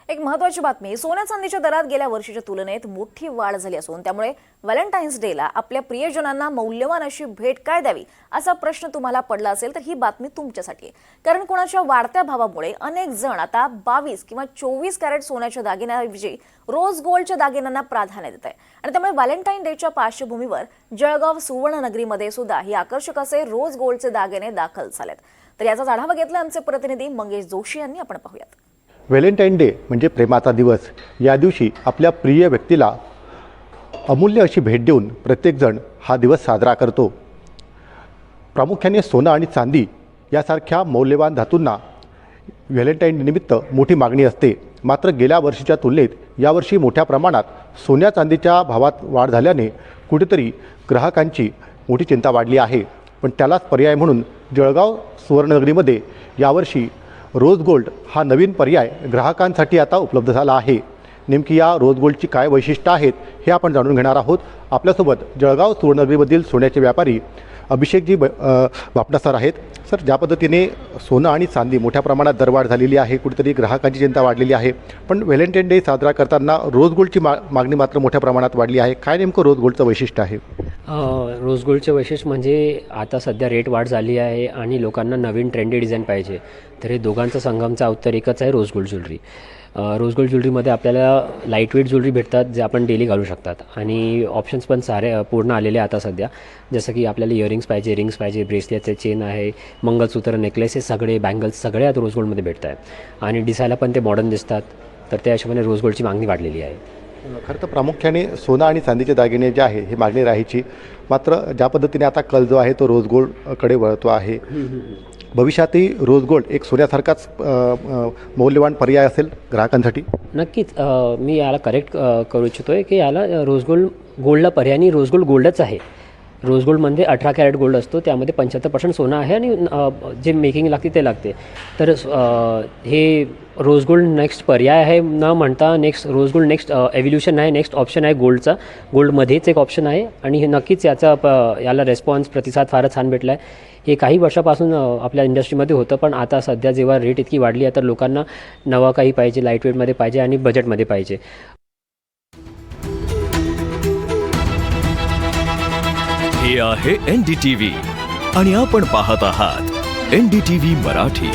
एक महत्त्वाची बातमी, सोन्या चांदीच्या दरात गेल्या वर्षीच्या तुलनेत मोठी वाढ झाली असून त्यामुळे व्हॅलेंटाईन्स डेला आपल्या प्रियजनांना मौल्यवान अशी भेट काय द्यावी असा प्रश्न तुम्हाला पडला असेल तर ही बातमी तुमच्यासाठी आहे। कारण कोणाच्या वाढत्या भावामुळे अनेक जण आता 22 किंवा 24 कॅरेट सोन्याच्या दागिन्यांऐवजी रोज गोल्डच्या दागिन्यांना प्राधान्य देत आहे आणि त्यामुळे व्हॅलेंटाईन डेच्या पार्श्वभूमीवर जळगाव सुवर्णनगरीमध्ये सुद्धा ही आकर्षक असे रोज गोल्डचे दागिने दाखल झालेत। तर याचा आढावा घेतला आमचे प्रतिनिधी मंगेश जोशी यांनी। आपण पाहूयात। व्हॅलेंटाईन डे म्हणजे प्रेमाचा दिवस। या दिवशी आपल्या प्रिय व्यक्तीला अमूल्य अशी भेट देऊन प्रत्येकजण हा दिवस साजरा करतो। प्रामुख्याने सोनं आणि चांदी यासारख्या मौल्यवान धातूंना व्हॅलेंटाईन निमित्त मोठी मागणी असते। मात्र गेल्या वर्षीच्या तुलनेत यावर्षी मोठ्या प्रमाणात सोन्या चांदीच्या भावात वाढ झाल्याने कुठेतरी ग्राहकांची मोठी चिंता वाढली आहे। पण त्यालाच पर्याय म्हणून जळगाव सुवर्णनगरीमध्ये यावर्षी रोज गोल्ड हा नवीन पर्याय ग्राहकांसाठी आता उपलब्ध झाला आहे। नेमकी या रोज गोल्डची काय वैशिष्ट्ये आहेत हे आपण जाणून घेणार आहोत। आपल्यासोबत जळगाव सुवर्णनगरीमधील सोन्याचे व्यापारी अभिषेकजी बापडा सर आहेत। सर, ज्या पद्धतीने सोनं आणि चांदी मोठ्या प्रमाणात दरवाढ झालेली आहे, कुठेतरी ग्राहकांची चिंता वाढलेली आहे, पण व्हॅलेंटाईन डे साजरा करताना रोज गोल्डची मागणी मात्र मोठ्या प्रमाणात वाढली आहे। काय नेमकं रोज गोल्डचं वैशिष्ट्य आहे? रोज गोल्डचे वैशिष्ट्य म्हणजे आता सध्या रेट वाढ झाली आहे आणि लोकांना नवीन ट्रेंडी डिझाईन पाहिजे, तर हे दोघांचा संगमचा उत्तर एकच आहे, rose gold jewellery. Rose gold ज्वेलरीमध्ये आपल्याला लाईट वेट ज्वेलरी भेटतात जे आपण डेली घालू शकतात आणि ऑप्शन्स पण सारे पूर्ण आलेले आता सध्या। जसं की आपल्याला इयरिंग्स पाहिजे, रिंग्स पाहिजे, ब्रेसलेटचे चेन आहे, मंगळसूत्र, नेकलेसेस, सगळे बँगल्स सगळे आता रोज गोल्डमध्ये भेटत आहेत आणि दिसायला पण ते मॉडर्न दिसतात। तर त्या हिशोबाने रोज गोल्डची मागणी वाढलेली आहे। खरं तर प्रामुख्याने सोनं आणि चांदीचे दागिने जे आहे हे मागणी राहायची, मात्र ज्या पद्धतीने आता कल जो आहे तो रोज गोल्डकडे वळतो आहे। भविष्यातही रोज गोल्ड एक सोन्यासारखाच मौल्यवान पर्याय असेल ग्राहकांसाठी? नक्कीच। मी याला करेक्ट करू इच्छितो आहे की याला रोज गोल्डला पर्यायी रोज गोल्ड गोल्डच आहे। रोज गोल्डमध्ये 18 कॅरेट गोल्ड असतो, त्यामध्ये 75% सोनं आहे आणि जे मेकिंग लागते ते लागते। तर हे रोज गोल्ड नेक्स्ट पर्याय आहे न म्हणता next rose gold next evolution आहे, नेक्स्ट ऑप्शन आहे गोल्डचा। गोल्डमध्येच एक ऑप्शन आहे आणि हे नक्कीच याला रेस्पॉन्स प्रतिसाद फारच छान भेटला आहे। हे काही वर्षापासून आपल्या इंडस्ट्रीमध्ये होतं, पण आता सध्या जेव्हा रेट इतकी वाढली आहे तर लोकांना नवा काही पाहिजे, लाईट वेटमध्ये पाहिजे आणि बजेटमध्ये पाहिजे। हे आहे NDTV आणि आपण पाहत आहात NDTV मराठी।